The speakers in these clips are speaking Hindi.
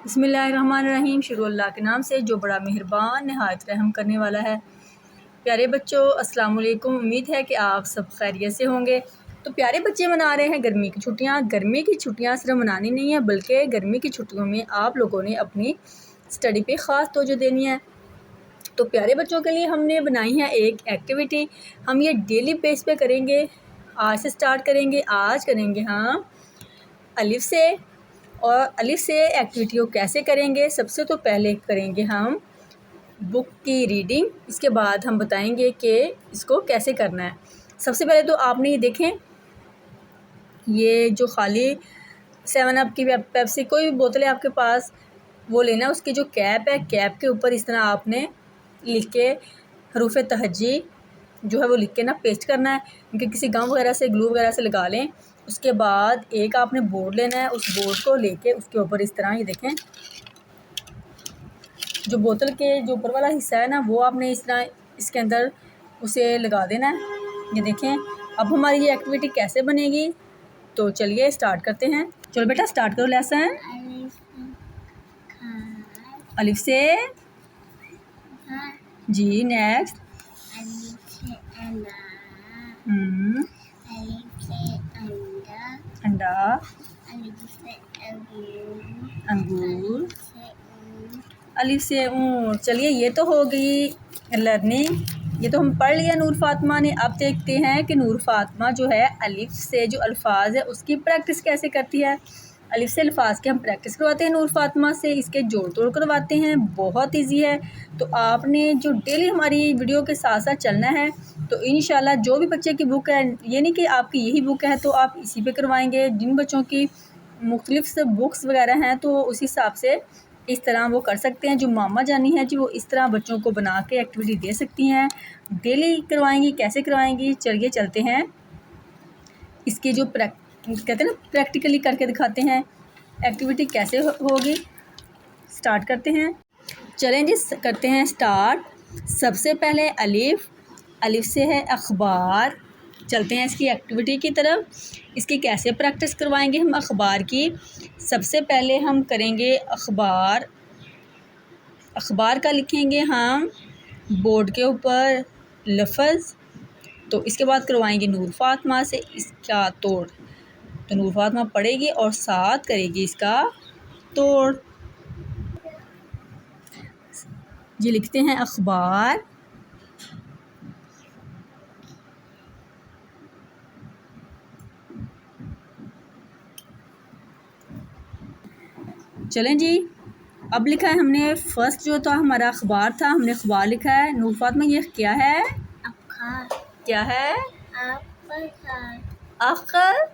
बिस्मिल्लाहिर्रहमानिर्रहीम। शुरू अल्लाह के नाम से जो बड़ा मेहरबान नहायत रहम करने वाला है। प्यारे बच्चों, अस्सलाम वालेकुम। उम्मीद है कि आप सब खैरियत से होंगे। तो प्यारे बच्चे मना रहे हैं गर्मी की छुट्टियाँ। गर्मी की छुट्टियाँ सिर्फ मनानी नहीं है, बल्कि गर्मी की छुट्टियों में आप लोगों ने अपनी स्टडी पे ख़ास तवज्जो देनी है। तो प्यारे बच्चों के लिए हमने बनाई है एक एक्टिविटी। हम ये डेली बेस पे करेंगे। आज से स्टार्ट करेंगे। आज करेंगे हम अलिफ से। और अलिफ से एक्टिविटी को कैसे करेंगे, सबसे तो पहले करेंगे हम बुक की रीडिंग। इसके बाद हम बताएंगे कि इसको कैसे करना है। सबसे पहले तो आपने ये देखें, ये जो खाली 7 अप की पेप्सी कोई भी बोतल है आपके पास, वो लेना। उसकी जो कैप है, कैप के ऊपर इस तरह आपने लिख के हरूफ तहजी जो है वो लिख के ना पेस्ट करना है। क्योंकि किसी गम वगैरह से, ग्लू वगैरह से लगा लें। उसके बाद एक आपने बोर्ड लेना है, उस बोर्ड को लेके उसके ऊपर इस तरह, ये देखें, जो बोतल के जो ऊपर वाला हिस्सा है ना, वो आपने इस तरह इसके अंदर उसे लगा देना है। ये देखें, अब हमारी ये एक्टिविटी कैसे बनेगी, तो चलिए स्टार्ट करते हैं। चलो बेटा स्टार्ट करो लेसन। अलिफ से जी, नेक्स्ट अंडा, अंगूर, अलिफ से ऊँट। चलिए ये तो हो गई लर्निंग, ये तो हम पढ़ लिया नूर फातिमा ने। अब देखते हैं कि नूर फातिमा जो है अलिफ से जो अल्फाज है उसकी प्रैक्टिस कैसे करती है। अलिफ से अल्फाज की हम प्रैक्टिस करवाते हैं नूर फातिमा से, इसके जोड़ तोड़ करवाते हैं। बहुत इजी है। तो आपने जो डेली हमारी वीडियो के साथ साथ चलना है। तो इंशाल्लाह जो भी बच्चे की बुक है, ये नहीं कि आपकी यही बुक है तो आप इसी पे करवाएंगे। जिन बच्चों की मुख्तलिफ से बुक्स वगैरह हैं तो उस हिसाब से इस तरह वो कर सकते हैं। जो मामा जानी है जी, वो इस तरह बच्चों को बना के एक्टिविटी दे सकती हैं। डेली करवाएंगी, कैसे करवाएंगी, चलिए चलते हैं। इसकी जो कहते हैं ना, प्रैक्टिकली करके दिखाते हैं एक्टिविटी कैसे होगी। स्टार्ट करते हैं। चलें जी, करते हैं स्टार्ट। सबसे पहले अलिफ, अलिफ से है अखबार। चलते हैं इसकी एक्टिविटी की तरफ। इसकी कैसे प्रैक्टिस करवाएंगे हम अखबार की। सबसे पहले हम करेंगे अखबार। अखबार का लिखेंगे हम बोर्ड के ऊपर लफ्ज़। तो इसके बाद करवाएंगे नूर फातिमा से इसका तोड़। तो नूर फातिमा पढ़ेगी और साथ करेगी इसका तोड़। जी लिखते हैं अखबार, चलें जी। अब लिखा है हमने, फर्स्ट जो था हमारा अखबार था, हमने अखबार लिखा है। नूर फातिमा ये क्या है? क्या है? अखबार।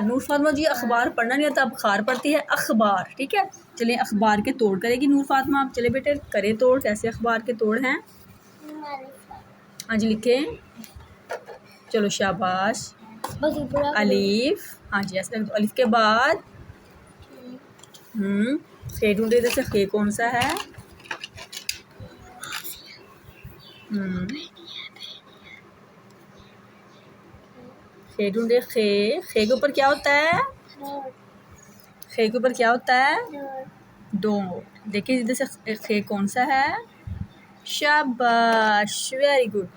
नूर फातिमा जी अखबार पढ़ना नहीं आता, अब खार पढ़ती है अखबार। ठीक है, चलिए अखबार के तोड़ करेगी नूर फातिमा। आप चले बेटे करे तोड़। कैसे अखबार के तोड़ हैं? हाँ जी लिखें। चलो शाबाश। अलिफ, हाँ जी ऐसे रख दो। अलिफ के बाद खे ढूंढे, इधर से खे कौन सा है? खे ढूंढे। खे, खे के ऊपर क्या होता है? खे के ऊपर क्या होता है? दो। देखिए इधर से खे कौन सा है? शाबाश, वेरी गुड।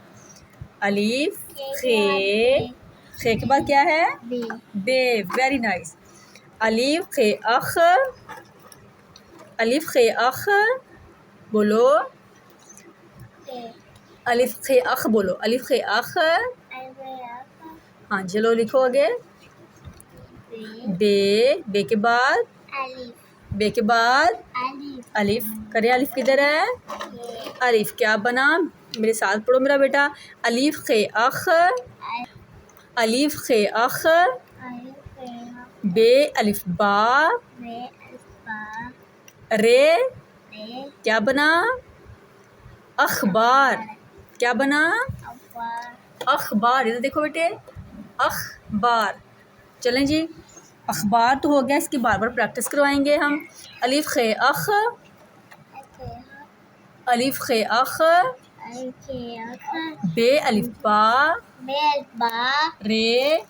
अलिफ खे, खे के बाद क्या है? बे, वेरी नाइस। अलिफ खे अख, अलिफ खे अख बोलो। अलिफ खे अख बोलो। अलिफ खे अख, हाँ चलो लिखो आगे। बे, बे के बाद, बे के बाद अलिफ। करे अलिफ किधर है? अलिफ क्या बना? मेरे साथ पढ़ो मेरा बेटा। अलिफ खे अख, अलिफ खे अख, बे अलिफ बा, रे क्या बना? अखबार। क्या बना? अखबार। इधर देखो बेटे, अखबार। चलें जी, अखबार तो हो गया, इसकी बार बार प्रैक्टिस करवाएंगे हम। अलिफ खे अख, अलिफ खे अख, बे अलिफ बा, रे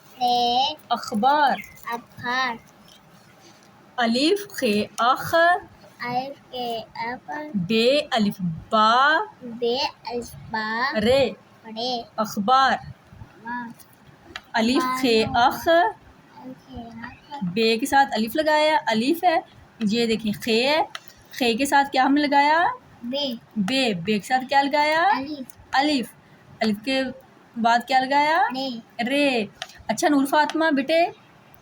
अखबार। अलिफ खे अख, अलिफ के अफ, बे अलिफ बा, बे अलिफ बा, रे रे अखबार, मा, अलिफ खे अख, अलिफ के अफ, बे के साथ अलिफ लगाया, अलिफ है, ये देखिए खे है, खे के साथ क्या हमने लगाया, बे, बे के साथ क्या लगाया, अलिफ, अलिफ, अलिफ के बाद क्या लगाया, रे, रे। अच्छा नूर फातिमा बेटे,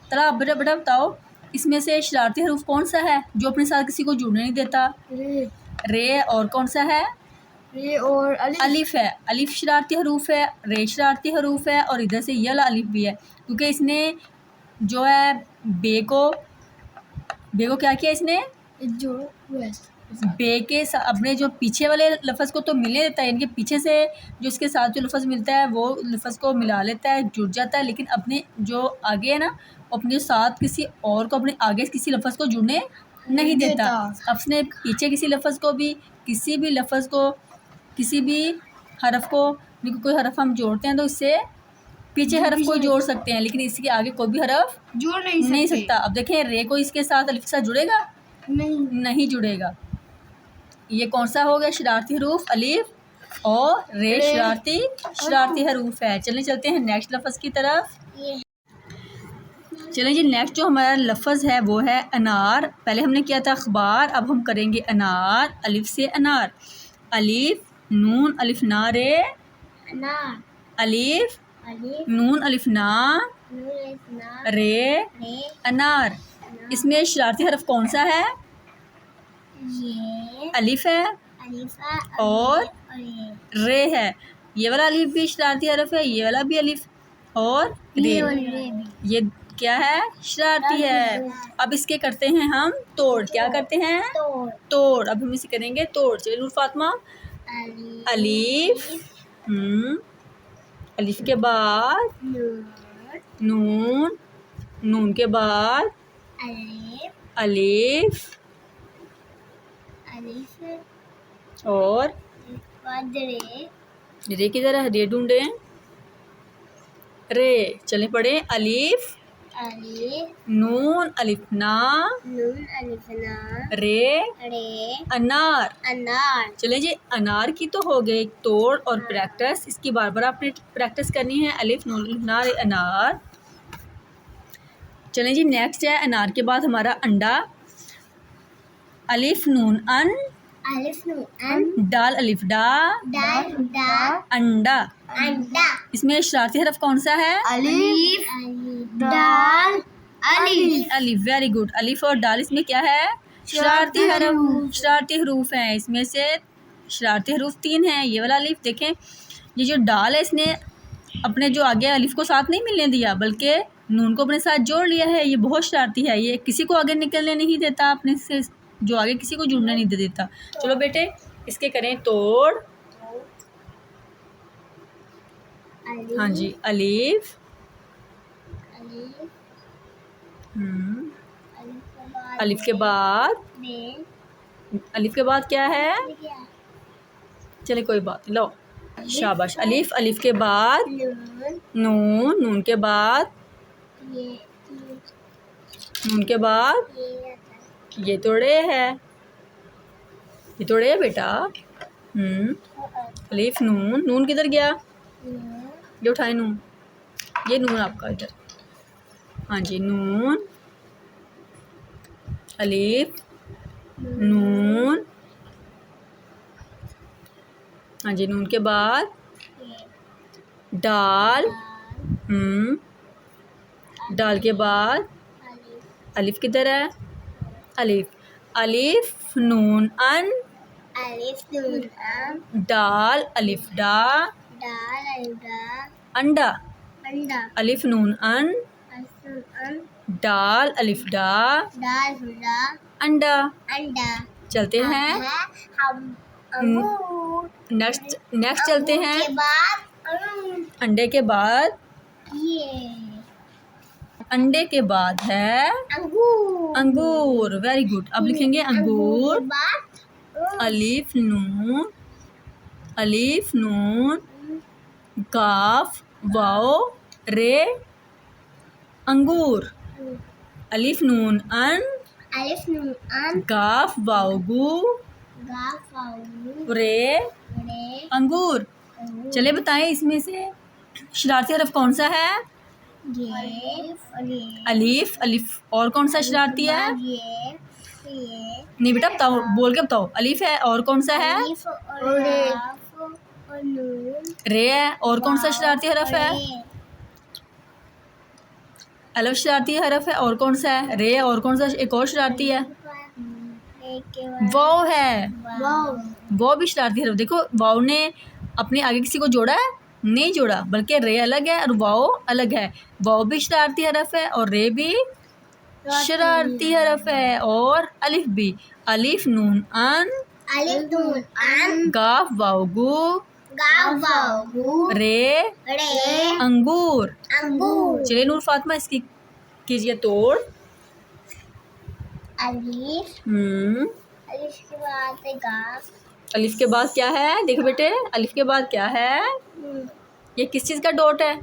तरा बेटा बेटा बताओ, इसमें से शरारती हरूफ कौन सा है जो अपने साथ किसी को जुड़ने नहीं देता? रे, रे, और कौन सा है? रे और अलिफ, अलिफ है, अलिफ शरारती हरूफ है, रे शरारती हरूफ है, और इधर से ये वाला अलिफ भी है, क्योंकि इसने जो है बे को क्या किया इसने, जो बे के अपने जो पीछे वाले लफ्ज़ को तो मिलने देता है, इनके पीछे से जो इसके साथ जो लफ्ज़ मिलता है वो लफ्ज़ को मिला लेता है, जुड़ जाता है, लेकिन अपने जो आगे है ना अपने साथ किसी और को, अपने आगे किसी लफ्ज़ को जुड़ने नहीं देता। अपने पीछे किसी लफ्ज़ को भी, किसी भी लफ्ज़ को, किसी भी हरफ को, कोई हरफ हम जोड़ते हैं तो इससे पीछे हरफ को जोड़ सकते हैं, लेकिन इसके आगे कोई भी हरफ जोड़ नहीं सकता। अब देखें रे को इसके साथ अलिफ के साथ जुड़ेगा? नहीं जुड़ेगा। ये कौन सा हो गया शरारती हरूफ, अलिफ, और रे शरारती हरूफ है। चलते हैं नेक्स्ट लफ्ज़ की तरफ। चलें जी, नेक्स्ट जो हमारा लफ्ज़ है वो है अनार। पहले हमने किया था अखबार, अब हम करेंगे अनार। अलिफ से अनार, अलिफ नून अलिफ ना रे, अनार, अलिफ अलिफ, नून अलिफ ना नून अलिफ ना, रे, रे, अनार। इसमें शरारती हरफ कौन सा है? ये अलिफ है अलिफा और ये रे है। ये वाला अलिफ भी शरारती हरफ है, ये वाला भी अलिफ और रे। ये क्या है? शरारती है। अब इसके करते हैं हम तोड़। क्या करते हैं? तोड़। अब हम इसे करेंगे तोड़। चलिए नूर फातिमा, अलिफ, अलिफ के बाद नून, नून के बाद अलिफ, और रे किधर है? रे ढूंढे, रे। चले पढ़े, अलिफ नून अलिफ ना, रे, अनार। चले जी, अनार की तो हो गई तोड़ और प्रैक्टिस। इसकी बार बार आपने प्रैक्टिस करनी है। अलिफ नून अलिफ ना, रे, अनार। चलें जी, नेक्स्ट है अनार के बाद हमारा अंडा। अलिफ नून अन, दाल अलिफ डा, अंडा। इसमें शरारती हरफ कौन सा है? अलिफ। Very good. अलिफ और दाल इसमें क्या है? शरारती हरफ, शरारती हरूफ हैं। इसमें से शरारती हरूफ 3 हैं। ये वाला अलिफ देखें, ये जो डाल है इसने अपने जो आगे अलिफ को साथ नहीं मिलने दिया, बल्कि नून को अपने साथ जोड़ लिया है। ये बहुत शरारती है, ये किसी को आगे निकलने नहीं देता, अपने से जो आगे किसी को जुड़ने नहीं देता। चलो बेटे, इसके करें तोड़। हाँ जी, अलिफ, अलिफ के बाद, अलिफ के बाद क्या है? चले कोई बात, लो शाबाश। अलिफ, अलिफ के बाद नून, नून के बाद, नून के बाद ये तोड़े है, ये तोड़े है बेटा। अलिफ नून, नून किधर गया? ये उठाए नून, ये नून आपका इधर। हाँ जी, नून, अलिफ, नून, हाँ जी, नून के बाद दाल, दाल के बाद अलिफ किधर है? अलिफ, अलिफ नून अन, दाल अलिफ डा, अंडा। अलिफ नून अन, दाल अलिफ डा, अंडा। चलते हैं नेक्स्ट चलते हैं। अंडे के बाद, अंडे के बाद है अंगूर। Very good. अब लिखेंगे अंगूर। अलिफ नून, अलिफ नून, काफ वाओ रे, अंगूर। अलिफ नून अन, अलिफ नून अन गाफ वाव गू गाफ वाऊ रे रे अंगूर। चले बताएं इसमें से शरारती हरफ कौन सा है? ये और ये अलीफ। अलीफ और कौन सा शरारती है? ये नहीं बेटा बताओ, बोल के बताओ। अलीफ है और कौन सा है? अलिफ और लाफ और नून रे है और कौन सा शरारती हरफ है? रे अलिफ शरारती हरफ है और कौन सा है? रे और कौन सा एक और शरारती है? के बाद वाव है। वाव वाव भी शरारती हरफ। देखो वाव ने अपने आगे किसी को जोड़ा है? नहीं जोड़ा, बल्कि रे अलग है और वाव अलग है। वाव भी शरारती हरफ है और रे भी शरारती हरफ है। और अलिफ भी। अलिफ नून अन अलिफ नून अन गाफ वाव गू गाफ वाऊ रे रे अंगूर। अंगूर चलिए नूर फातिमा इसकी कीजिए तोड़। अलिफ अलिफ के बाद गाफ अलिफ के बाद क्या है? देखो बेटे, अलिफ के बाद क्या है? ये किस चीज़ का डॉट है?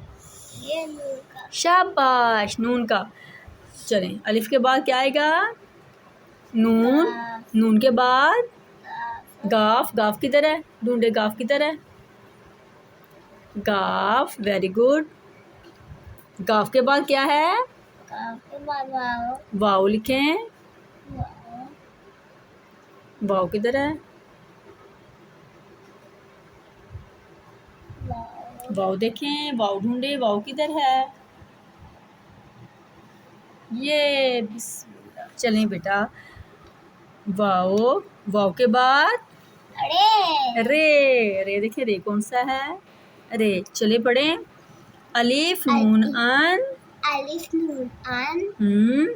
ये नून का शाबाश, नून का। चलें, अलिफ के बाद क्या आएगा? नून। नून के बाद गाफ। गाफ किधर है? ढूंढे गाफ किधर है? गाफ, वेरी गुड। गाफ के बाद क्या है? गाफ के बाद वाव वाव लिखें। वाव वाव किधर है? वाव वाव देखें, वाव ढूंढे, वाव किधर है? ये बिस्मिल्लाह। चलें बेटा, वाव। वाव के बाद अरे रे। देखिए रे कौन सा है? रे। चले पढ़ें। अलिफ नून अन अलिफ नून अन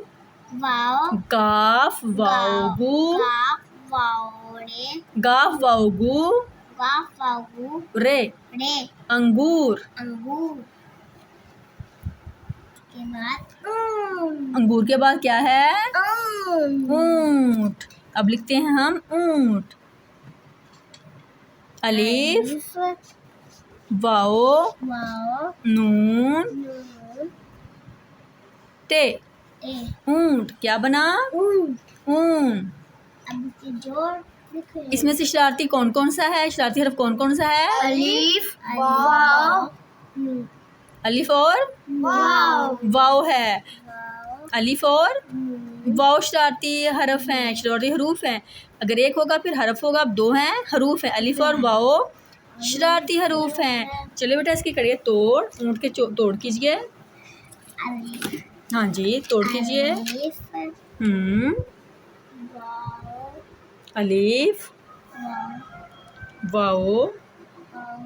वाव गाफ वाव गू गाफ वाव रे गाफ वाव गू गाफ वाऊ रे रे अंगूर। अंगूर के बाद अंगूर के बाद क्या है? ऊन ऊंट। अब लिखते हैं हम ऊंट। अलिफ वाव वाव नून नून टे ए ऊंट। क्या बना? ऊन ऊन। अब इसके जोड़ लिखे इसमें से शरारती कौन कौन सा है? शरारती हरफ कौन कौन सा है? अलिफ वाव अलिफ और वाव वाव है। वाव अलिफ और वाव शरारती हरफ हैं, शरारती हरूफ हैं। अगर एक होगा फिर हरफ होगा। अब दो हैं, हरूफ हैं। अलिफ और वाव शरारती हरूफ हैं। चलिए बेटा इसकी करिए तोड़। ऊँट के तोड़ कीजिए। अलिफ हाँ जी, तोड़ कीजिए। अलिफ वाव अलिफ वाव वाव। वाव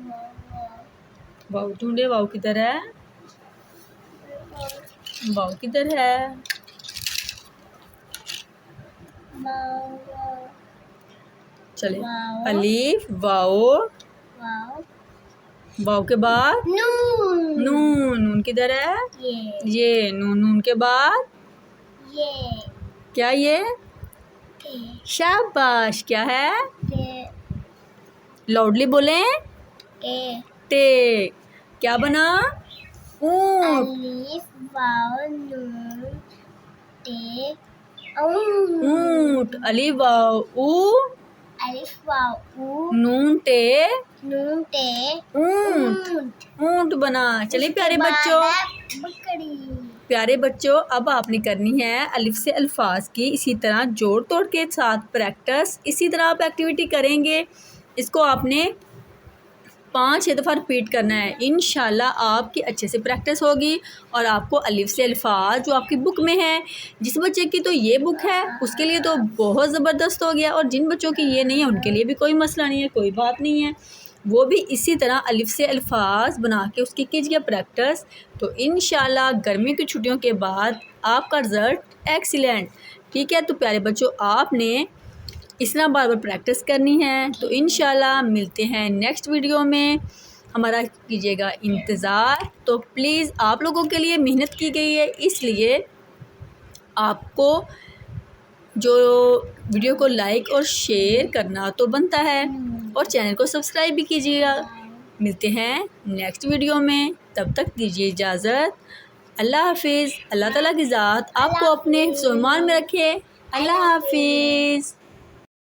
वाव ढूंढे, वाव किधर है? वाव किधर है? वाव चले। वाव। अलिफ वाव। वाव वाव के बाद नून नून। नून किधर है? ये नून। नून के बाद ये क्या? ये टे शाबाश। क्या है? टे लाउडली बोलें। टे टे। क्या बना? ऊंट। अलिफ वाव नून टे ऊन ऊंट। अलिफ वाव ऊ अलिफ वाव ऊ नून टे नून टे ऊंट। ऊंट बना। चलिए प्यारे बच्चों, बकरी प्यारे बच्चों, अब आपने करनी है अलिफ से अल्फाज की इसी तरह जोड़ तोड़ के साथ प्रैक्टिस। इसी तरह आप एक्टिविटी करेंगे। इसको आपने 5-6 दफ़ा रिपीट करना है। इंशाल्लाह आपकी अच्छे से प्रैक्टिस होगी और आपको अलिफ से अल्फाज जो आपकी बुक में है, जिस बच्चे की तो ये बुक है उसके लिए तो बहुत ज़बरदस्त हो गया, और जिन बच्चों की ये नहीं है उनके लिए भी कोई मसला नहीं है, कोई बात नहीं है। वो भी इसी तरह अलिफ से अल्फाज बना के उसकी कीजिए प्रैक्टिस। तो इंशाल्लाह गर्मी की छुट्टियों के बाद आपका रिज़ल्ट एक्सीलेंट। ठीक है, तो प्यारे बच्चों आपने इस तरह बार बार प्रैक्टिस करनी है। तो इंशाल्लाह मिलते हैं नेक्स्ट वीडियो में। हमारा कीजिएगा इंतज़ार। तो प्लीज़ आप लोगों के लिए मेहनत की गई है, इसलिए आपको जो वीडियो को लाइक और शेयर करना तो बनता है, और चैनल को सब्सक्राइब भी कीजिएगा। मिलते हैं नेक्स्ट वीडियो में, तब तक दीजिए इजाज़त। अल्लाह हाफिज़। अल्लाह ताला की ज़ात आपको अपने हिफ्ज़-ओ-ईमान में रखे। अल्लाह हाफिज़।